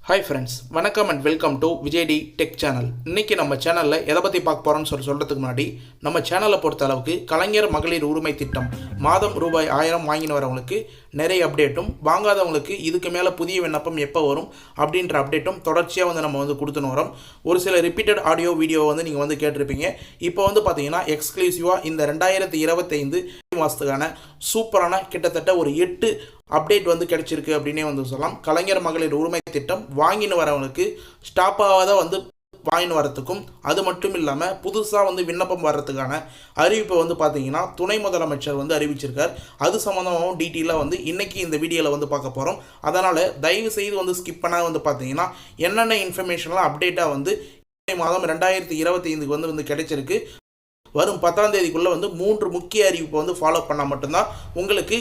Hi friends, வணக்கம் and welcome to Vijay T tech channel. இன்றைக்கி நம்ம சேனலில் எதை பற்றி பார்க்க போகிறோம்னு சொல்கிறதுக்கு முன்னாடி நம்ம சேனலை பொறுத்த அளவுக்கு கலைஞர் மகளிர் உரிமை திட்டம் மாதம் ரூபாய் 1000 வாங்கின்னு வரவங்களுக்கு நிறைய அப்டேட்டும், வாங்காதவங்களுக்கு இதுக்கு மேலே புதிய விண்ணப்பம் எப்போ வரும் அப்படின்ற அப்டேட்டும் தொடர்ச்சியாக நம்ம கொடுத்துன்னு வரோம். ஒரு சில ரிப்பீட்டட் ஆடியோ வீடியோ நீங்கள் கேட்டிருப்பீங்க. இப்போ பார்த்தீங்கன்னா எக்ஸ்க்ளூசிவாக இந்த 2025 மாதத்துக்கான சூப்பரான கிட்டத்தட்ட ஒரு 8 அப்டேட் கிடைச்சிருக்கு அப்படின்னே சொல்லலாம். கலைஞர் மகளிர் உரிமை திட்டம் வாங்கின்னு வரவங்களுக்கு ஸ்டாப் ஆகாத வாங்கின்னு வரத்துக்கும், அது மட்டும் இல்லாமல் புதுசாக விண்ணப்பம் வர்றதுக்கான அறிவிப்பை பார்த்தீங்கன்னா துணை முதலமைச்சர் அறிவிச்சிருக்கார். அது சம்மந்தமாகவும் டீட்டெயிலாக இன்றைக்கி இந்த வீடியோவில் பார்க்க போகிறோம். அதனால் தயவு செய்து ஸ்கிப் பண்ணால் பார்த்தீங்கன்னா என்னென்ன இன்ஃபர்மேஷன்லாம் அப்டேட்டாக மாதம் 2025 கிடைச்சிருக்கு. வரும் 10ஆம் தேதிக்குள்ளே 3 முக்கிய அறிவிப்பை ஃபாலோ பண்ணால் மட்டும்தான் உங்களுக்கு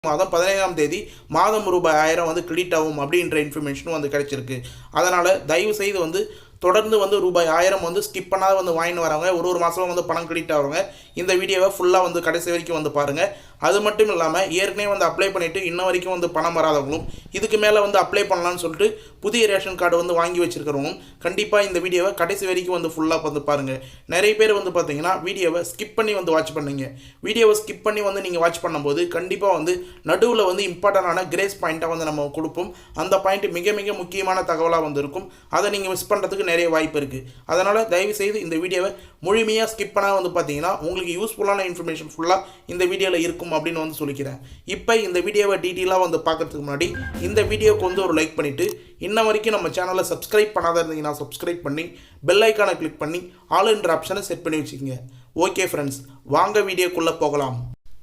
மாதம் 15ஆம் தேதி மாதம் ரூபாய் 1000 கிரெடிட் ஆகும் அப்படின்ற இன்ஃபர்மேஷனும் கிடைச்சிருக்கு. அதனால் தயவு செய்து தொடர்ந்து ரூபாய் 1000 ஸ்கிப் பண்ணாத வாங்கின்னு வரவங்க, ஒரு மாதம் பணம் கிரெடிட் ஆகிறவங்க இந்த வீடியோவை ஃபுல்லாக கடைசி வரைக்கும் பாருங்கள். அது மட்டும் இல்லாமல் ஏற்கனவே அப்ளை பண்ணிவிட்டு இன்ன வரைக்கும் பணம் வராதவங்களும், இதுக்கு மேலே அப்ளை பண்ணலான்னு சொல்லிட்டு புதிய ரேஷன் கார்டு வாங்கி வச்சுருக்கிறவங்களும் கண்டிப்பாக இந்த வீடியோவை கடைசி வரைக்கும் ஃபுல்லாக பாருங்கள். நிறைய பேர் பார்த்தீங்கன்னா வீடியோவை ஸ்கிப் பண்ணி வாட்ச் பண்ணுங்க. வீடியோவை ஸ்கிப் பண்ணி நீங்கள் வாட்ச் பண்ணும்போது கண்டிப்பாக நடுவில் இம்பார்ட்டண்டான கிரேஸ் பாயிண்ட்டாக நம்ம கொடுப்போம். அந்த பாயிண்ட் மிக மிக முக்கியமான தகவலாக இருக்கும். அதை நீங்கள் மிஸ் பண்ணுறதுக்கு நிறைய வாய்ப்பு இருக்குது. அதனால் தயவுசெய்து இந்த வீடியோவை முழுமையாக ஸ்கிப் பண்ணால் பார்த்தீங்கன்னா உங்களுக்கு யூஸ்ஃபுல்லான இன்ஃபர்மேஷன் ஃபுல்லாக இந்த வீடியோவில் இருக்கும் அப்படின்னு சொல்லிக்கிறேன். இப்போ இந்த வீடியோவை டீட்டெயிலாக பார்க்கறதுக்கு முன்னாடி இந்த வீடியோவுக்கு ஒரு லைக் பண்ணிவிட்டு, இன்ன வரைக்கும் நம்ம சேனலை சப்ஸ்கிரைப் பண்ணாத இருந்தீங்கன்னா சப்ஸ்கிரைப் பண்ணி பெல் ஐக்கானை கிளிக் பண்ணி ஆல் என்ற ஆப்ஷனை செட் பண்ணி வச்சுக்கோங்க. ஓகே ஃப்ரெண்ட்ஸ், வாங்க வீடியோக்குள்ளே போகலாம்.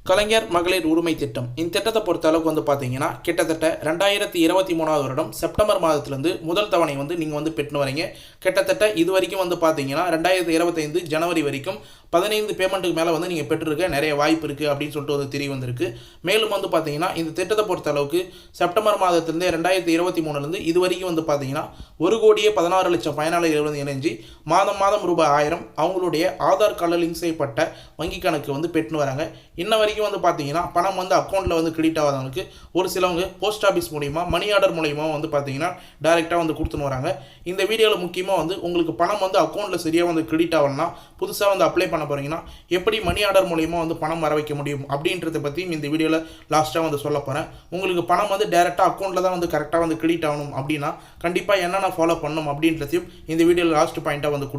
கலைஞர் மகளிர் உரிமை திட்டம் இந்த திட்டத்தை பொறுத்த அளவுக்கு பார்த்தீங்கன்னா கிட்டத்தட்ட 2023 வருடம் செப்டம்பர் மாதத்துலேருந்து முதல் தவணை நீங்கள் பெற்று வரீங்க. கிட்டத்தட்ட இது வரைக்கும் பார்த்தீங்கன்னா 2025 ஜனவரி வரைக்கும் 15 பேமெண்ட்டுக்கு மேலே நீங்கள் பெற்றிருக்க நிறைய வாய்ப்பு இருக்குது அப்படின்னு சொல்லிட்டு தெரிய வந்திருக்கு. மேலும் பார்த்தீங்கன்னா இந்த திட்டத்தை பொறுத்த அளவுக்கு செப்டம்பர் மாதத்துலேருந்து 2023 இது வரைக்கும் பார்த்தீங்கன்னா 1,16,00,000 பயனாளிகள் இணைஞ்சு மாதம் ரூபாய் 1000 அவங்களுடைய ஆதார் கார்டில் லிங்க் செய்யப்பட்ட வங்கி கணக்கு பெற்று வராங்க. இன்ன வரைக்கும் பார்த்தீங்கன்னா பணம் அக்கௌண்ட்டில் கிரெடிட் ஆகாதவங்களுக்கு ஒரு சிலவங்க போஸ்ட் ஆஃபீஸ் மூலிமா மணி ஆர்டர் மூலிமா பார்த்தீங்கன்னா டைரெக்டாக கொடுத்துன்னு வராங்க. இந்த வீடியோவில் முக்கியமாக உங்களுக்கு பணம் அக்கௌண்ட்டில் சரியாக கிரெடிட் ஆகணும்னா, புதுசாக அப்ளை பண்ண போகிறீங்கன்னா எப்படி மணி ஆர்டர் மூலிமா பணம் வர வைக்க முடியும் அப்படின்றத பற்றியும் இந்த வீடியோவில் லாஸ்ட்டாக சொல்ல போகிறேன். உங்களுக்கு பணம் டேரெக்டாக அக்கௌண்ட்டில் தான் கரெக்டாக கிரெடிட் ஆகணும் அப்படின்னா கண்டிப்பாக என்னென்ன ஃபாலோ பண்ணணும் அப்படின்றதையும் இந்த வீடியோவில் லாஸ்ட் பாயிண்ட்டாக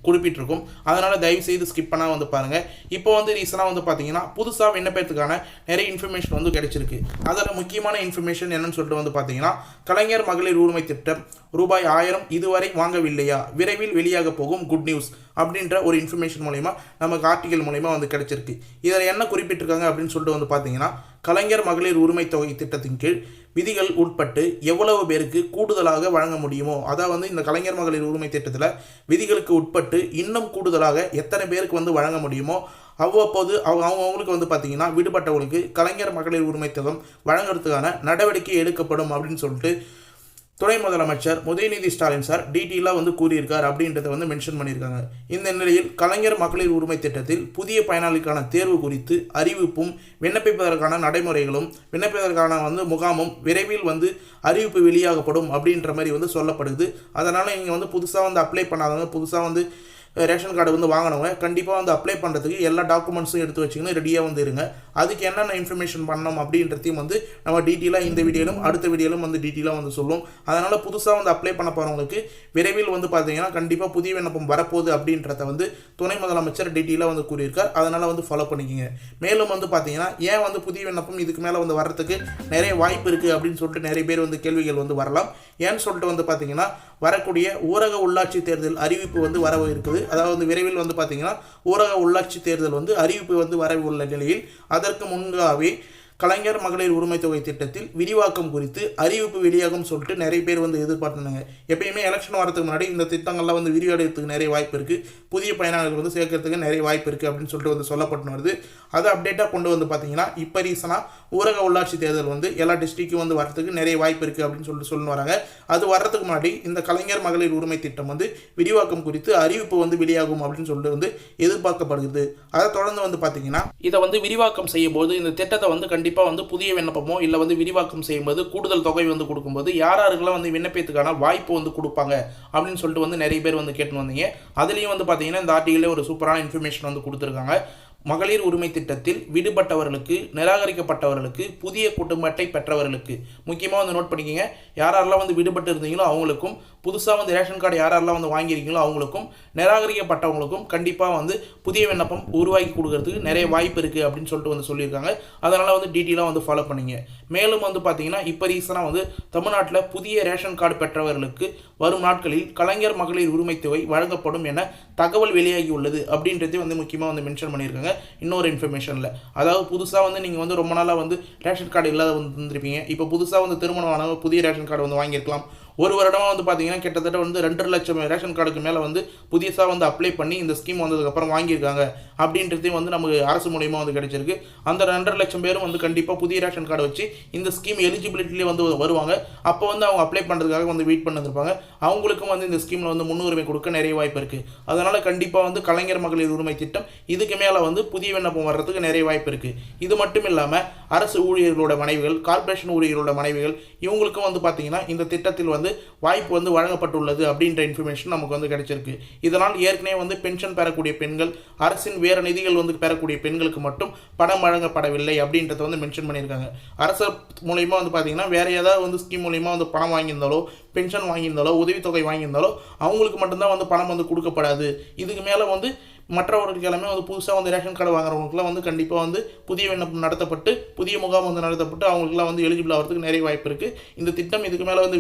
குறிப்பிட்டிருக்கும். அதனால் தயவு செய்து ஸ்கிப் பண்ணால் பாருங்கள். இப்போ ரீசனாக பார்த்தீங்கன்னா புதுசாக விண்ணப்பத்துக்கான நிறைய இன்ஃபர்மேஷன் கிடைச்சிருக்கு. அதில் முக்கியமான இன்ஃபர்மேஷன் என்னன்னு சொல்லிட்டு பார்த்தீங்கன்னா கலைஞர் மகளிர் உரிமை திட்டம் ரூபாய் 1000 இதுவரை வாங்கவில்லையா, விரைவில் வெளியாக போகும் குட் நியூஸ் அப்படின்ற ஒரு இன்ஃபர்மேஷன் மூலமா நமக்கு ஆர்டிகல் மூலமா கிடைச்சிருக்கு. இதில் என்ன குறிப்பிட்டிருக்காங்க அப்படின்னு சொல்லிட்டு பார்த்தீங்கன்னா கலைஞர் மகளிர் உரிமை தொகை திட்டத்தின் கீழ் விதிகள் உட்பட்டு எவ்வளவு பேருக்கு கூடுதலாக வழங்க முடியுமோ, அதாவது இந்த கலைஞர் மகளிர் உரிமை திட்டத்தில் விதிகளுக்கு உட்பட்டு இன்னும் கூடுதலாக எத்தனை பேருக்கு வழங்க முடியுமோ அவ்வப்போது அவங்களுக்கு பார்த்தீங்கன்னா விடுபட்டவங்களுக்கு கலைஞர் மகளிர் உரிமை தொகை வழங்குறதுக்கான நடவடிக்கை எடுக்கப்படும் அப்படின்னு சொல்லிட்டு துணை முதலமைச்சர் உதயநிதி ஸ்டாலின் சார் டீட்டெயிலாக கூறியிருக்கார் அப்படின்றத மென்ஷன் பண்ணியிருக்காங்க. இந்த நிலையில் கலைஞர் மகளிர் உரிமை திட்டத்தில் புதிய பயனாளிக்கான தேர்வு குறித்து அறிவிப்பும், விண்ணப்பிப்பதற்கான நடைமுறைகளும், விண்ணப்பிப்பதற்கான முகாமும் விரைவில் அறிவிப்பு வெளியாகப்படும் அப்படின்ற மாதிரி சொல்லப்படுது. அதனால் நீங்கள் புதுசாக அப்ளை பண்ணாதவங்க, புதுசாக ரேஷன் கார்டு வாங்கினவங்க கண்டிப்பாக அப்ளை பண்ணுறதுக்கு எல்லா டாக்குமெண்ட்ஸும் எடுத்து வச்சிங்கன்னா ரெடியாக இருங்க. அதுக்கு என்னென்ன இன்ஃபர்மேஷன் பண்ணணும் அப்படின்றதையும் நம்ம டீட்டெயிலாக இந்த வீடியோலும் அடுத்த வீடியோலும் டீட்டெயிலாக சொல்லுவோம். அதனால் புதுசாக அப்ளை பண்ண போகிறவங்களுக்கு விரைவில் பார்த்தீங்கன்னா கண்டிப்பாக புதிய விண்ணப்பம் வரப்போகுது அப்படின்றத துணை முதலமைச்சர் டீட்டெயிலாக கூறியிருக்கார். அதனால் ஃபாலோ பண்ணிக்கோங்க. மேலும் பார்த்தீங்கன்னா ஏன் புதிய விண்ணப்பம் இதுக்கு மேலே வர்றதுக்கு நிறைய வாய்ப்பு இருக்குது அப்படின்னு சொல்லிட்டு நிறைய பேர் கேள்விகள் வரலாம். ஏன்னு சொல்லிட்டு பார்த்தீங்கன்னா வரக்கூடிய ஊரக உள்ளாட்சி தேர்தல் அறிவிப்பு வர இருக்குது. அதாவது விரைவில் பார்த்தீங்கன்னா ஊரக உள்ளாட்சி தேர்தல் அறிவிப்பு வர உள்ள நிலையில் அதற்கு முன்பாகவே கலைஞர் மகளிர் உரிமை தொகை திட்டத்தில் விரிவாக்கம் குறித்து அறிவிப்பு வெளியாகும் சொல்லிட்டு நிறைய பேர் எதிர்பார்த்துனாங்க. எப்பயுமே எலெக்ஷன் வரதுக்கு முன்னாடி இந்த திட்டங்கள்லாம் விரிவடைறதுக்கு நிறைய வாய்ப்பு இருக்குது, புதிய பயனாளர்கள் சேர்க்கறதுக்கு நிறைய வாய்ப்பு இருக்குது அப்படின்னு சொல்லிட்டு சொல்லப்பட்டு வருது. அதை அப்டேட்டாக கொண்டு பார்த்தீங்கன்னா இப்போ ரீசனாக ஊரக உள்ளாட்சி தேர்தல் எல்லா டிஸ்ட்ரிக்டும் வரதுக்கு நிறைய வாய்ப்பு இருக்குது அப்படின்னு சொல்லிட்டு சொல்லி வராங்க. அது வர்றதுக்கு முன்னாடி இந்த கலைஞர் மகளிர் உரிமை திட்டம் விரிவாக்கம் குறித்து அறிவிப்பு வெளியாகும் அப்படின்னு சொல்லிட்டு எதிர்பார்க்கப்படுகிறது. அதை தொடர்ந்து பார்த்தீங்கன்னா இதை விரிவாக்கம் செய்யும் போது இந்த திட்டத்தை கண்டிப்பாக கண்டிப்பாக வந்து புதிய விண்ணப்பமோ இல்லை வந்து விரிவாக்கம் செய்யும்போது கூடுதல் தொகை வந்து கொடுக்கும்போது யாரெல்லாம் வந்து விண்ணப்பத்துக்கான வாய்ப்பு வந்து கொடுப்பாங்க அப்படின்னு சொல்லிட்டு வந்து நிறைய பேர் வந்து கேட்டு வந்தீங்க. அதுலேயும் வந்து பார்த்தீங்கன்னா இந்த ஆர்டிகிலே ஒரு சூப்பரான இன்ஃபர்மேஷன் வந்து கொடுத்துருக்காங்க. மகளிர் உரிமை திட்டத்தில் விடுபட்டவர்களுக்கு, நிராகரிக்கப்பட்டவர்களுக்கு, புதிய குடும்ப அட்டை பெற்றவர்களுக்கு, முக்கியமாக வந்து நோட் பண்ணிக்கோங்க, யாரெல்லாம் வந்து விடுபட்டு இருந்தீங்களோ அவங்களுக்கும், புதுசாக வந்து ரேஷன் கார்டு யாரெல்லாம் வந்து வாங்கியிருக்கீங்களோ அவங்களுக்கும், நிராகரிக்கப்பட்டவங்களுக்கும் கண்டிப்பாக வந்து புதிய விண்ணப்பம் உருவாக்கி கொடுக்கறதுக்கு நிறைய வாய்ப்பு இருக்குது அப்படின்னு சொல்லிட்டு வந்து சொல்லியிருக்காங்க. அதனால் வந்து டீட்டெயிலாக வந்து ஃபாலோ பண்ணிங்க. மேலும் வந்து பார்த்தீங்கன்னா இப்போ ரீசனாக வந்து தமிழ்நாட்டில் புதிய ரேஷன் கார்டு பெற்றவர்களுக்கு வரும் நாட்களில் கலைஞர் மகளிர் உரிமை தொகை வழங்கப்படும் என தகவல் வெளியாகி உள்ளது அப்படின்றதே வந்து முக்கியமாக வந்து மென்ஷன் பண்ணியிருக்காங்க. இன்னொரு இன்ஃபர்மேஷனில், அதாவது புதுசாக வந்து நீங்கள் வந்து ரொம்ப நாளாக வந்து ரேஷன் கார்டு இல்லாத வந்து இருந்திருப்பீங்க. இப்போ புதுசாக வந்து திருமணமான புதிய ரேஷன் கார்டு வந்து வாங்கியிருக்கலாம். ஒரு வருடமாக வந்து பார்த்தீங்கன்னா கிட்டத்தட்ட வந்து 2 லட்சம் ரேஷன் கார்டுக்கு மேலே வந்து புதுசாக வந்து அப்ளை பண்ணி இந்த ஸ்கீம் வந்ததுக்கப்புறம் வாங்கியிருக்காங்க அப்படின்றதையும் வந்து நமக்கு அரசு மூலியமாக வந்து கிடைச்சிருக்கு. அந்த 2.5 லட்சம் பேரும் வந்து கண்டிப்பாக புதிய ரேஷன் கார்டு வச்சு இந்த ஸ்கீம் எலிஜிபிலிட்டிலே வந்து வருவாங்க. அப்போ வந்து அவங்க அப்ளை பண்ணுறதுக்காக வந்து வெயிட் பண்ணிருப்பாங்க. அவங்களுக்கும் வந்து இந்த ஸ்கீமில் வந்து முன்னுரிமை கொடுக்க நிறைய வாய்ப்பு இருக்குது. அதனால் கண்டிப்பாக வந்து கலைஞர் மகளிர் உரிமை திட்டம் இதுக்கு மேலே வந்து புதிய விண்ணப்பம் வர்றதுக்கு நிறைய வாய்ப்பு இருக்குது. இது மட்டும் இல்லாமல் அரசு ஊழியர்களோட மனைவிகள், கார்ப்பரேஷன் ஊழியர்களோட மனைவிகள், இவங்களுக்கும் வந்து பார்த்தீங்கன்னா இந்த திட்டத்தில் வந்து வாய்ப்பு வந்து வழங்கப்பட்டுள்ளது அப்படின்ற இன்ஃபர்மேஷன் நமக்கு வந்து கிடைச்சிருக்கு. இதனால் ஏற்கனவே வந்து பென்ஷன் பெறக்கூடிய பெண்கள், அரசின் வேறு நிதிகள் வந்து பெறக்கூடிய பெண்களுக்கு மட்டும் பணம் வழங்கப்படவில்லை அப்படின்றத வந்து மென்ஷன் பண்ணியிருக்காங்க. அரசு மூலயமா வந்து பார்த்தீங்கன்னா வேறு ஏதாவது வந்து ஸ்கீம் மூலயமா வந்து பணம் வாங்கியிருந்தாலோ, பென்ஷன் வாங்கியிருந்தாலோ, உதவித்தொகை வாங்கியிருந்தாலோ அவங்களுக்கு மட்டும்தான் வந்து பணம் வந்து கொடுக்கப்படாது. இதுக்கு மேலே வந்து மற்றவர்களுக்கு எல்லாமே வந்து புதுசாக வந்து ரேஷன் கார்டு வாங்குறவங்களுக்குலாம் வந்து கண்டிப்பாக வந்து புதிய விண்ணப்பம் நடத்தப்பட்டு, புதிய முகாம் வந்து நடத்தப்பட்டு அவங்களுக்குலாம் வந்து எலிஜிபிள் ஆகிறதுக்கு நிறைய வாய்ப்பு இருக்குது. இந்த திட்டம் இதுக்கு மேலே வந்து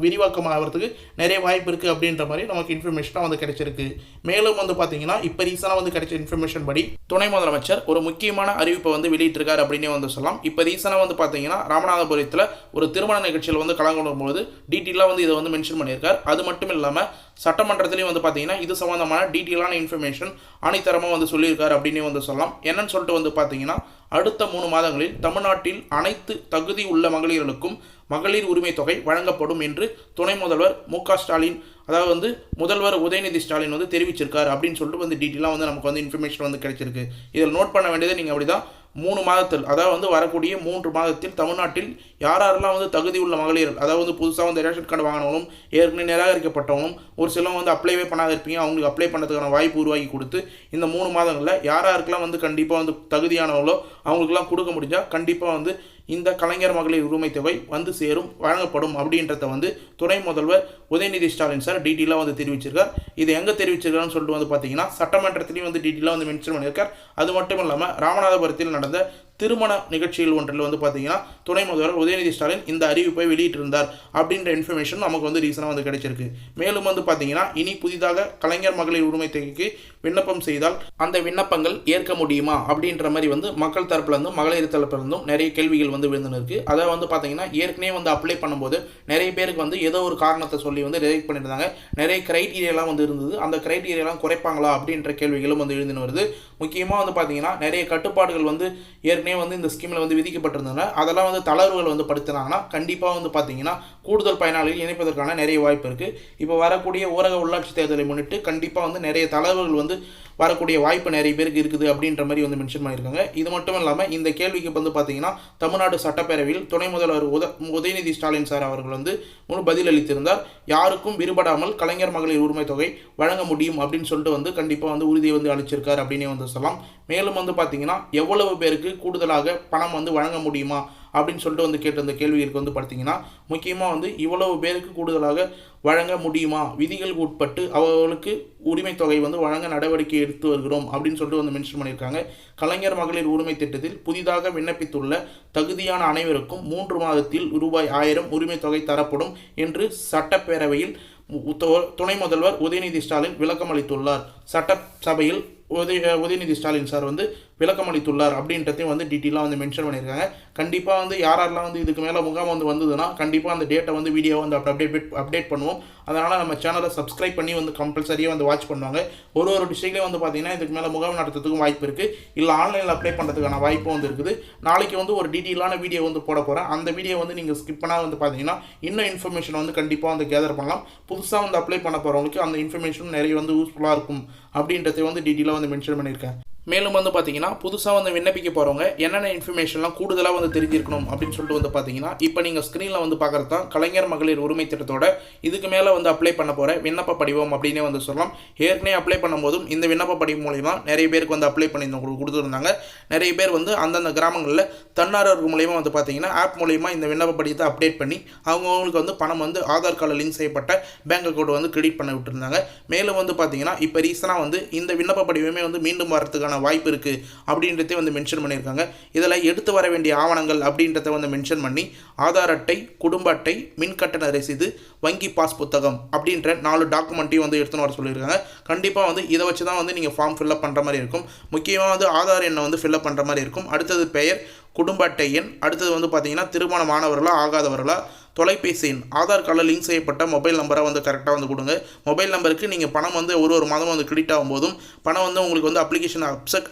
விரிவாக்கம் ஆகிறதுக்கு நிறைய வாய்ப்பு இருக்குது அப்படின்ற மாதிரி நமக்கு இன்ஃபர்மேஷனாக வந்து கிடைச்சிருக்கு. மேலும் வந்து பார்த்தீங்கன்னா இப்போ ரீசனாக வந்து கிடைச்ச இன்ஃபர்மேஷன் படி துணை முதலமைச்சர் ஒரு முக்கியமான அறிவிப்பை வந்து வெளியிட்டிருக்காரு அப்படின்னே வந்து சொல்லலாம். இப்போ ரீசனாக வந்து பார்த்தீங்கன்னா ராமநாதபுரத்தில் ஒரு திருமண நிகழ்ச்சியில் வந்து கலந்து கொள்ளும்போது டீட்டெயிலாக வந்து இதை வந்து மென்ஷன் பண்ணியிருக்கார். அது மட்டும் இல்லாமல் சட்டமன்றத்திலையும் வந்து பார்த்தீங்கன்னா இது சம்மந்தமான டீட்டெயிலான இன்ஃபர்மேஷன் ஆணித்தரமாக வந்து சொல்லியிருக்காரு அப்படின்னே வந்து சொல்லலாம். என்னன்னு சொல்லிட்டு வந்து பார்த்தீங்கன்னா அடுத்த 3 மாதங்களில் தமிழ்நாட்டில் அனைத்து தகுதி உள்ள மகளிர்களுக்கும் மகளிர் உரிமை தொகை வழங்கப்படும் என்று துணை முதல்வர் மு.க. ஸ்டாலின், அதாவது வந்து முதல்வர் உதயநிதி ஸ்டாலின் வந்து தெரிவிச்சிருக்காரு அப்படின்னு சொல்லிட்டு வந்து டீட்டெயிலாக வந்து நமக்கு வந்து இன்ஃபர்மேஷன் வந்து கிடைச்சிருக்கு. இதில் நோட் பண்ண வேண்டியது நீங்கள் அப்படி தான் 3 மாதத்தில், அதாவது வந்து வரக்கூடிய 3 மாதத்தில் தமிழ்நாட்டில் யாரெல்லாம் வந்து தகுதி உள்ள மகளிர், அதாவது வந்து புதுசாக வந்து ரேஷன் கார்டு வாங்கினவங்களும், ஏற்கனவே நிராகரிக்கப்பட்டவங்களும், ஒரு சிலவங்க வந்து அப்ளைவே பண்ணாத இருப்பீங்க, அவங்களுக்கு அப்ளை பண்ணுறதுக்கான வாய்ப்பு உருவாக்கி கொடுத்து இந்த 3 மாதங்களில் யாராருக்கெல்லாம் வந்து கண்டிப்பாக வந்து தகுதியானவங்களோ அவங்களுக்குலாம் கொடுக்க முடிஞ்சால் கண்டிப்பாக வந்து இந்த கலைஞர் மகளிர் உரிமை தொகை வந்து சேரும், வழங்கப்படும் அப்படின்றத வந்து துணை முதல்வர் உதயநிதி ஸ்டாலின் சார் டீட்டெயிலாக வந்து தெரிவிச்சிருக்கார். இது எங்கே தெரிவிச்சிருக்காருன்னு சொல்லிட்டு வந்து பார்த்தீங்கன்னா சட்டமன்றத்திலையும் வந்து டீட்டெயிலாக வந்து மென்ஷன் பண்ணியிருக்கார். அது மட்டும் இல்லாமல் ராமநாதபுரத்தில் நடந்த திருமண நிகழ்ச்சியில் ஒன்றில் வந்து பார்த்தீங்கன்னா துணை முதல்வர் உதயநிதி ஸ்டாலின் இந்த அறிவிப்பை வெளியிட்டிருந்தார் அப்படின்ற இன்ஃபர்மேஷன் நமக்கு வந்து ரீசனாக வந்து கிடைச்சிருக்கு. மேலும் வந்து பார்த்தீங்கன்னா இனி புதிதாக கலைஞர் மகளிர் உரிமை தொகைக்கு விண்ணப்பம் செய்தால் அந்த விண்ணப்பங்கள் ஏற்க முடியுமா அப்படின்ற மாதிரி வந்து மக்கள் தரப்புலேருந்தும் மகளிர் தரப்புலேருந்தும் நிறைய கேள்விகள் வந்து விழுந்துன்னு இருக்குது. அதை வந்து பார்த்தீங்கன்னா ஏற்கனவே வந்து அப்ளை பண்ணும்போது நிறைய பேருக்கு வந்து ஏதோ ஒரு காரணத்தை சொல்லி வந்து ரிஜெக்ட் பண்ணியிருந்தாங்க. நிறைய கிரைட்டீரியாலாம் வந்து இருந்தது. அந்த கிரைட்டீரியாலாம் குறைப்பாங்களா அப்படின்ற கேள்விகளும் வந்து எழுந்துன்னு வருது. முக்கியமாக வந்து பார்த்தீங்கன்னா நிறைய கட்டுப்பாடுகள் வந்து ஏற்கனவே வந்து இந்த ஸ்கீமில் வந்து விதிக்கப்பட்டிருந்ததுன்னா அதெல்லாம் வந்து தளர்வுகள் வந்து படுத்தினாங்கன்னா கண்டிப்பாக வந்து பார்த்தீங்கன்னா கூடுதல் பயனாளிகள் இணைப்பதற்கான நிறைய வாய்ப்பு இருக்குது. இப்போ வரக்கூடிய ஊரக உள்ளாட்சி தேர்தலை முன்னிட்டு கண்டிப்பாக வந்து நிறைய தளர்வுகள் வந்து வரக்கூடிய வாய்ப்பு நிறைய பேருக்கு இருக்குது அப்படின்ற மாதிரி வந்து மென்ஷன் பண்ணியிருக்காங்க. இது மட்டும் இல்லாமல் இந்த கேள்விக்கு வந்து பார்த்தீங்கன்னா தமிழ்நாடு சட்டப்பேரவையில் துணை முதல்வர் உதயநிதி ஸ்டாலின் சார் அவர்கள் வந்து பதில் அளித்திருந்தார். யாருக்கும் விருப்படாமல் கலைஞர் மகளிர் உரிமை தொகை வழங்க முடியும் அப்படின்னு சொல்லிட்டு வந்து கண்டிப்பாக வந்து உறுதியை வந்து அளிச்சிருக்கார் அப்படின்னே வந்து சொல்லலாம். மேலும் வந்து பார்த்தீங்கன்னா எவ்வளவு பேருக்கு கூடுதலாக பணம் வந்து வழங்க முடியுமா அப்படின்னு சொல்லிட்டு வந்து கேட்ட அந்த கேள்விகளுக்கு வந்து பார்த்தீங்கன்னா முக்கியமாக வந்து இவ்வளவு பேருக்கு கூடுதலாக வழங்க முடியுமா, விதிகளுக்கு உட்பட்டு அவர்களுக்கு உரிமை தொகை வந்து வழங்க நடவடிக்கை எடுத்து வருகிறோம் அப்படின்னு சொல்லிட்டு வந்து மென்ஷன் பண்ணியிருக்காங்க. கலைஞர் மகளிர் உரிமை திட்டத்தில் புதிதாக விண்ணப்பித்துள்ள தகுதியான அனைவருக்கும் 3 மாதத்தில் ரூபாய் 1000 உரிமை தொகை தரப்படும் என்று சட்டப்பேரவையில் துணை முதல்வர் உதயநிதி ஸ்டாலின் விளக்கம் அளித்துள்ளார். சட்டசபையில் உதயநிதி ஸ்டாலின் சார் வந்து விளக்கம் அளித்துள்ளார் அப்படின்றதையும் வந்து டீட்டெயிலாக வந்து மென்ஷன் பண்ணியிருக்காங்க. கண்டிப்பாக வந்து யாரெல்லாம் வந்து இதுக்கு மேலே முகாம் வந்து வந்ததுன்னா கண்டிப்பாக அந்த டேட்டை வந்து வீடியோ வந்து அப்டேட் பண்ணுவோம். அதனால் நம்ம சேனலை சப்ஸ்கிரைப் பண்ணி வந்து கம்பல்சரியாக வந்து வாட்ச் பண்ணுவாங்க. ஒரு டிஸ்ட்ரிக்ட்லேயும் வந்து பார்த்தீங்கன்னா இதுக்கு மேலே முகாம் நடத்துறதுக்கும் வாய்ப்பு இருக்குது, இல்லை ஆன்லைனில் அப்ளை பண்ணுறதுக்கான வாய்ப்பும் வந்து இருக்குது. நாளைக்கு வந்து ஒரு டீட்டெயிலான வீடியோ வந்து போட போகிறேன். அந்த வீடியோ வந்து நீங்கள் ஸ்கிப் பண்ணால் வந்து பார்த்தீங்கன்னா இன்னும் இன்ஃபர்மேஷன் வந்து கண்டிப்பாக வந்து கேதர் பண்ணலாம். புதுசாக வந்து அப்ளை பண்ண போகிறவங்களுக்கு அந்த இன்ஃபர்மேஷன் நிறைய வந்து யூஸ்ஃபுல்லாக இருக்கும் அப்படின்றத வந்து டீட்டெயிலாக வந்து மென்ஷன் பண்ணியிருக்கேன். மேலும் வந்து பார்த்தீங்கன்னா புதுசாக வந்து விண்ணப்பிக்க போகிறவங்க என்னென்ன இன்ஃபர்மேஷன்லாம் கூடுதலாக வந்து தெரிஞ்சிருக்கணும் அப்படின்னு சொல்லிட்டு வந்து பார்த்தீங்கன்னா இப்போ நீங்கள் ஸ்க்ரீனில் வந்து பார்க்குறது தான் கலைஞர் மகளிர் உரிமை திட்டத்தோட இதுக்கு மேலே வந்து அப்ளை பண்ண போகிற விண்ணப்ப படிவம் அப்படின்னே வந்து சொல்லலாம். ஏற்கனவே அப்ளை பண்ணும்போதும் இந்த விண்ணப்ப படிவம் மூலிமா நிறைய பேருக்கு வந்து அப்ளை பண்ணி கொடுத்துருந்தாங்க. நிறைய பேர் வந்து அந்தந்த கிராமங்களில் தன்னார்வர்கள் மூலிமா வந்து பார்த்தீங்கன்னா ஆப் மூலிமா இந்த விண்ணப்ப படிவத்தை அப்டேட் பண்ணி அவங்களுக்கு வந்து பணம் வந்து ஆதார் கார்டில் லிங்க் செய்யப்பட்ட பேங்க் அக்கௌண்ட் வந்து கிரெடிட் பண்ண விட்டுருந்தாங்க. மேலும் வந்து பார்த்தீங்கன்னா இப்போ ரீசனாக வந்து இந்த விண்ணப்ப படிவமே வந்து மீண்டும் வரதுக்கான வாய்ப்பு இருக்குது அப்படின்றத வந்து மென்ஷன் பண்ணியிருக்காங்க. இதில் எடுத்து வர வேண்டிய ஆவணங்கள் அப்படின்றத வந்து மென்ஷன் பண்ணி ஆதார் அட்டை, குடும்ப அட்டை, மின் கட்டண ரசீது, வங்கி பாஸ் புத்தகம் அப்படின்ற 4 டாக்குமெண்ட்டையும் வந்து எடுத்துன்னு வர சொல்லியிருக்காங்க. கண்டிப்பாக வந்து இதை வச்சு தான் வந்து நீங்கள் ஃபார்ம் ஃபில்அப் பண்ணுற மாதிரி இருக்கும். முக்கியமாக வந்து ஆதார் எண்ணை வந்து ஃபில்அப் பண்ணுற மாதிரி இருக்கும். அடுத்தது பெயர், குடும்ப அட்டை எண், அடுத்தது வந்து பார்த்தீங்கன்னா திருமணமானவர்களா ஆகாதவர்களா, தொலைபேசி எண், ஆதார் கார்டில் லிங்க் செய்யப்பட்ட மொபைல் நம்பரை வந்து கரெக்டாக வந்து கொடுங்க. மொபைல் நம்பருக்கு நீங்கள் பணம் வந்து ஒரு மாதம் வந்து கிரெடிட் ஆகும்போதும் பணம் வந்து உங்களுக்கு வந்து அப்ளிகேஷன்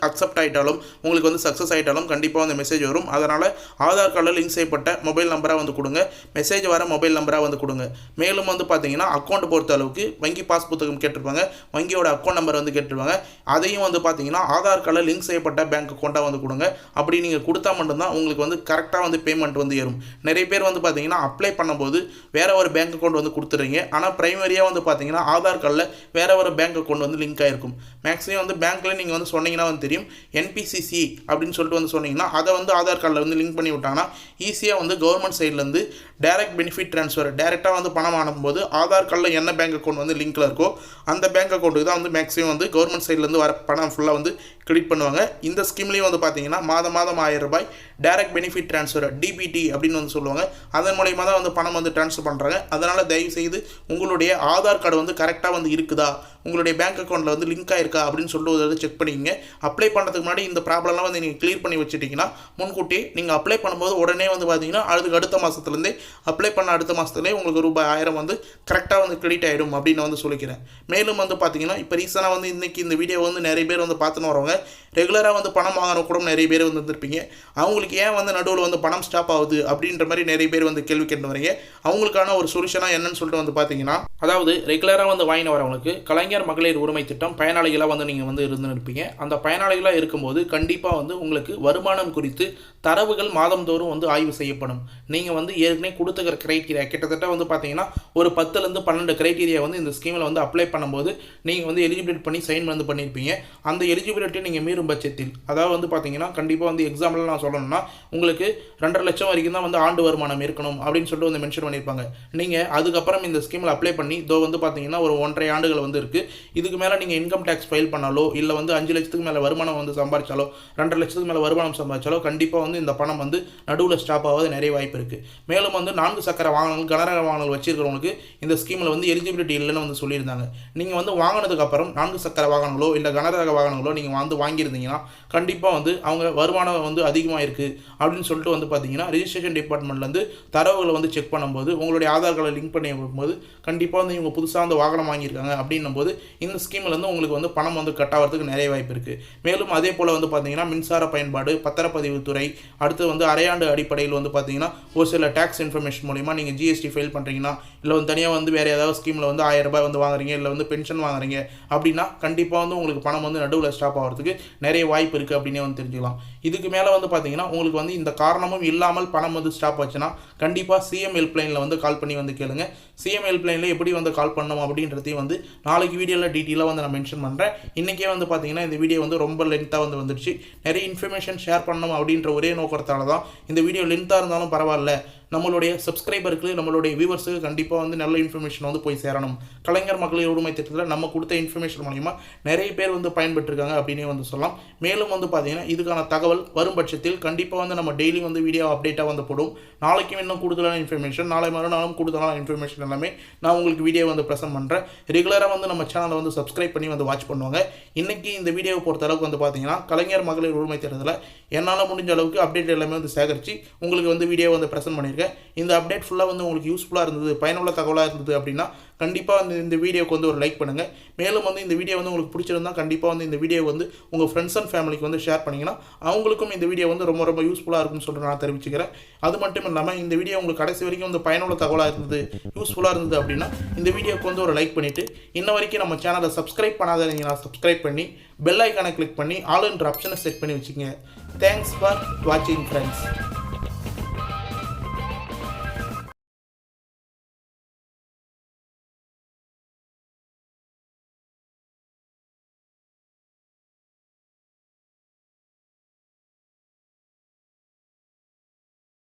அக்செப்ட் ஆகிட்டாலும் உங்களுக்கு வந்து சக்ஸஸ் ஆகிட்டாலும் கண்டிப்பாக வந்து மெசேஜ் வரும். அதனால் ஆதார் கார்டில் லிங்க் செய்யப்பட்ட மொபைல் நம்பராக வந்து கொடுங்க. மெசேஜ் வர மொபைல் நம்பராக வந்து கொடுங்க. மேலும் வந்து பார்த்தீங்கன்னா அக்கௌண்ட் பொறுத்த அளவுக்கு வங்கி பாஸ் புத்தகம் கேட்டிருப்பாங்க, வங்கியோட அக்கௌண்ட் நம்பர் வந்து கேட்டிருப்பாங்க. அதையும் வந்து பார்த்தீங்கன்னா ஆதார் கார்டில் லிங்க் செய்யப்பட்ட பேங்க் அக்கௌண்ட்டாக வந்து கொடுங்க. அப்படி நீங்கள் கொடுத்தா மட்டும்தான் உங்களுக்கு வந்து கரெக்டாக வந்து பேமெண்ட் வந்து ஏறும். நிறைய பேர் வந்து பார்த்தீங்கன்னா அப்ளை பண்ணும்போது வேற ஒரு பேங்க் அக்கௌண்ட் வந்து கொடுத்துறீங்க. ஆனால் பிரைமரியாக வந்து பார்த்தீங்கன்னா ஆதார் கார்டில் வேற ஒரு பேங்க் அக்கௌண்ட் வந்து லிங்க் ஆகிருக்கும். மேக்ஸிமம் வந்து பேங்க்கில் நீங்கள் வந்து சொன்னீங்கன்னா வந்து தெரியும், என்பிசிசி அப்படின்னு சொல்லிட்டு வந்து சொன்னீங்கன்னா அதை வந்து ஆதார் கார்டில் வந்து லிங்க் பண்ணி விட்டாங்கன்னா ஈஸியாக வந்து கவர்மெண்ட் சைட்லேருந்து டைரக்ட் பெனிஃபிட் ட்ரான்ஸ்ஃபர் டேரெக்டாக வந்து பணம் அனுப்பும்போது ஆதார் கார்டில் என்ன பேங்க் அக்கௌண்ட் வந்து லிங்க்கில் இருக்கோ அந்த பேங்க் அக்கௌண்ட்டுக்கு தான் வந்து மேக்ஸிமம் வந்து கவர்மெண்ட் சைட்லேருந்து வர பணம் ஃபுல்லாக வந்து கிரெடிட் பண்ணுவாங்க. இந்த ஸ்கீம்லேயும் வந்து பார்த்தீங்கன்னா மாதம் 1000 ரூபாய் டைரக்ட் பெனிஃபிட் ட்ரான்ஸ்ஃபர் டிபிடி அப்படின்னு வந்து சொல்லுவாங்க. அதன் மூலயமா தான் வந்து பணம் வந்து ட்ரான்ஸ்ஃபர் பண்ணுறாங்க. அதனால் தயவு செய்து உங்களுடைய ஆதார் கார்டு வந்து கரெக்டாக வந்து இருக்குதா, உங்களுடைய பேங்க் அக்கௌண்ட்டில் வந்து லிங்க் ஆயிருக்கா அப்படின்னு சொல்லிட்டு வந்து செக் பண்ணிக்கங்க. அப்ளை பண்ணுறதுக்கு முன்னாடி இந்த ப்ராப்ளம்லாம் வந்து நீங்கள் கிளியர் பண்ணி வச்சுட்டிங்கன்னா முன்கூட்டி நீங்கள் அப்ளை பண்ணும்போது உடனே வந்து பார்த்தீங்கன்னா அதுக்கு அடுத்த மாதத்துலேருந்தே அப்ளை பண்ண அடுத்த மாதத்துலேயே உங்களுக்கு ரூபாய் 1000 வந்து கரெக்டாக வந்து கிரெடிட் ஆகிடும் அப்படின்னு வந்து சொல்லிக்கிறேன். மேலும் வந்து பார்த்தீங்கன்னா இப்போ ரீசனாக வந்து இன்றைக்கி இந்த வீடியோ வந்து நிறைய பேர் வந்து பார்த்துன்னு வரவங்க ரெகுலராக வந்து பணம் வாங்கின கூட நிறைய பேர் வந்து வந்துருப்பீங்க. அவங்களுக்கு ஏன் வந்து நடுவில் வந்து பணம் ஸ்டாப் ஆகுது அப்படின்ற மாதிரி நிறைய பேர் வந்து கேள்வி கேட்டு வரீங்க. அவங்களுக்கான ஒரு சொல்யூஷனாக என்னன்னு சொல்லிட்டு வந்து பார்த்தீங்கன்னா, அதாவது ரெகுலராக வந்து வாங்கின வரவங்களுக்கு கலைஞர் மகளிர் உரிமை திட்டம் பயனாளிகளாக வந்து நீங்கள் வந்து இருப்பீங்க. அந்த பயனாளிகளாக இருக்கும்போது கண்டிப்பாக வந்து உங்களுக்கு வருமானம் குறித்து தரவுகள் மாதந்தோறும் வந்து ஆய்வு செய்யப்படும். நீங்கள் வந்து ஏற்கனவே கொடுத்துக்கிற கிரைட்டீரியா கிட்டத்தட்ட வந்து பார்த்தீங்கன்னா ஒரு 10லேருந்து 12 கிரைட்டீரியா வந்து இந்த ஸ்கீமில் வந்து அப்ளை பண்ணும்போது நீங்கள் வந்து எலிஜிபிலிட்டி பண்ணி சைன் வந்து பண்ணியிருப்பீங்க. அந்த எலிஜிபிலிட்டி நீங்கள் மீறும் பட்சத்தில், அதாவது வந்து பார்த்தீங்கன்னா கண்டிப்பாக வந்து எக்ஸாம்பிள் நான் சொல்லணும்னா உங்களுக்கு 2.5 லட்சம் வரைக்கும் தான் வந்து ஆண்டு வருமானம் இருக்கணும் அப்படின்னு சொல்லிட்டு வந்து மென்ஷன் பண்ணியிருப்பாங்க. நீங்கள் அதுக்கப்புறம் இந்த ஸ்கீமில் அப்ளை பண்ணி வந்து பார்த்தீங்கன்னா ஒரு 1.5 ஆண்டுகள் வந்து இருக்குது. இதுக்கு மேலே நீங்கள் இன்கம் டேக்ஸ் ஃபைல் பண்ணாலோ இல்லை வந்து 5 லட்சத்துக்கு மேலே வருமானம் வந்து சம்பாதிச்சாலோ 2.5 லட்சத்துக்கு மேலே வருமானம் சம்பாதிச்சாலோ கண்டிப்பாக வந்து இந்த பணம் வந்து நடுவில் ஸ்டாப் ஆகாது நிறைய வாய்ப்பு இருக்குது. மேலும் வந்து 4 சக்கர வாகனங்கள் கனரக வாகனங்கள் வச்சிருக்கிறவங்களுக்கு இந்த ஸ்கீமில் வந்து எலிஜிபிலிட்டி இல்லைன்னு வந்து சொல்லியிருந்தாங்க. நீங்கள் வந்து வாங்கினதுக்கப்புறம் 4 சக்கர வாகனங்களோ இல்லை கனரக வாகனங்களோ நீங்கள் வந்து வாங்கியிருந்தீங்கன்னா கண்டிப்பாக வந்து அவங்க வருமானம் வந்து அதிகமாக இருக்குது அப்படின்னு சொல்லிட்டு வந்து பார்த்தீங்கன்னா ரிஜிஸ்ட்ரேஷன் டிபார்ட்மெண்ட்லேருந்து தரவுகளை வந்து செக் பண்ணும்போது உங்களுடைய ஆதார் கார்டை லிங்க் பண்ணி போது கண்டிப்பாக வந்து இவங்க புதுசாக வந்து வாகனம் வாங்கியிருக்காங்க அப்படின்னும் போது இந்த ஸ்கீம்லேருந்து உங்களுக்கு வந்து பணம் வந்து கட் ஆகிறதுக்கு நிறைய வாய்ப்பு இருக்குது. மேலும் அதே போல் வந்து பார்த்தீங்கன்னா மின்சார பயன்பாடு, பத்திரப்பதிவு துறை, அடுத்து வந்து அரையாண்டு அடிப்படையில் வந்து பார்த்தீங்கன்னா ஒரு சில டேக்ஸ் இன்ஃபர்மேஷன் மூலிமா நீங்கள் ஜிஎஸ்டி ஃபைல் பண்ணுறீங்கன்னா இல்லை வந்து தனியாக வந்து வேறு ஏதாவது ஸ்கீமில் வந்து 1000 ரூபாய் வந்து வாங்குறீங்க இல்லை வந்து பென்ஷன் வாங்குறீங்க அப்படின்னா கண்டிப்பாக வந்து உங்களுக்கு பணம் வந்து நடுவில் ஸ்டாப் ஆகிறதுக்கு நிறைய வாய்ப்பு இருக்குது அப்படின்னே வந்து தெரிஞ்சுக்கலாம். இதுக்கு மேலே வந்து பார்த்தீங்கன்னா உங்களுக்கு வந்து இந்த காரணமும் இல்லாமல் பணம் வந்து ஸ்டாப் ஆச்சுன்னா கண்டிப்பாக சிஎம் ஹெல்ப்லைனில் வந்து கால் பண்ணி வந்து கேளுங்க. சிஎம் ஹெல்ப்லைனில் எப்படி வந்து கால் பண்ணணும் அப்படின்றதையும் வந்து நாளைக்கு வீடியோவில் டீட்டெயிலாக வந்து நான் மென்ஷன் பண்ணுறேன். இன்றைக்கே வந்து பார்த்தீங்கன்னா இந்த வீடியோ வந்து ரொம்ப லென்த்தாக வந்து வந்துடுச்சு. நிறைய இன்ஃபர்மேஷன் ஷேர் பண்ணணும் அப்படின்ற ஒரே நோக்கத்தால தான் இந்த வீடியோ லென்த்தாக இருந்தாலும் பரவாயில்ல, நம்மளுடைய சப்ஸ்கிரைபருக்கு நம்மளுடைய வியூவர்ஸுக்கு கண்டிப்பாக வந்து நல்ல இன்ஃபர்மேஷன் வந்து போய் சேரணும். கலைஞர் மகளிர் உரிமை திட்டத்தில் நம்ம கொடுத்த இன்ஃபர்மேஷன் மூலிமா நிறைய பேர் வந்து பயன்பெற்றிருக்காங்க அப்படின்னே வந்து சொல்லலாம். மேலும் வந்து பார்த்தீங்கன்னா இதுக்கான தகவல் வரும் பட்சத்தில் கண்டிப்பாக வந்து நம்ம டெய்லி வந்து வீடியோ அப்டேட்டாக வந்து போடும். நாளைக்கும் இன்னும் கூடுதலான இன்ஃபர்மேஷன், நாளை மறுநாளும் கூடுதலான இன்ஃபர்மேஷன் எல்லாமே நான் உங்களுக்கு வீடியோ வந்து ப்ரெசென்ட் பண்ணுறேன். ரெகுலராக வந்து நம்ம சேனலை வந்து சப்ஸ்கிரைப் பண்ணி வந்து வாட்ச் பண்ணுவாங்க. இன்றைக்கி இந்த வீடியோவை பொறுத்த அளவுக்கு வந்து பார்த்தீங்கன்னா கலைஞர் மகளிர் உரிமை திட்டத்தில் என்னால் முடிஞ்ச அளவுக்கு அப்டேட் எல்லாமே வந்து சேகரித்து உங்களுக்கு வந்து வீடியோ வந்து ப்ரெசென்ட் பண்ணியிருக்கேன். தெரிவிச்சுக்கிறேன். இந்த அப்டேட் ஃபுல்லாக வந்து உங்களுக்கு யூஸ்ஃபுல்லாக இருந்தது, பயனுள்ள தகவலாக இருந்தது அப்படின்னா கண்டிப்பாக வந்து இந்த வீடியோக்கு வந்து ஒரு லைக் பண்ணுங்கள். மேலும் வந்து இந்த வீடியோ வந்து உங்களுக்கு பிடிச்சிருந்தா கண்டிப்பாக வந்து இந்த வீடியோ வந்து உங்கள் ஃப்ரெண்ட்ஸ் அண்ட் ஃபேமிலிக்கு வந்து ஷேர் பண்ணிங்கன்னா அவங்களுக்கும் இந்த வீடியோ வந்து ரொம்ப ரொம்ப யூஸ்ஃபுல்லாக இருக்கும்னு சொல்லிட்டு நான் தெரிவிச்சுக்கிறேன். அது மட்டும் இல்லாமல் இந்த வீடியோ உங்களுக்கு கடைசி வரைக்கும் வந்து பயனுள்ள தகவலாக இருந்தது, யூஸ்ஃபுல்லாக இருந்தது அப்படின்னா இந்த வீடியோக்கு வந்து ஒரு லைக் பண்ணிவிட்டு இன்ன வரைக்கும் நம்ம சேனலை சப்ஸ்கிரைப் பண்ணாதீங்கன்னா சப்ஸ்கிரைப் பண்ணி பெல் ஐக்கானை கிளிக் பண்ணி ஆல் என்ற ஆப்ஷனை செட் பண்ணி வச்சுக்கோங்க. தேங்க்ஸ் ஃபார் வாட்சிங் ஃப்ரெண்ட்ஸ்.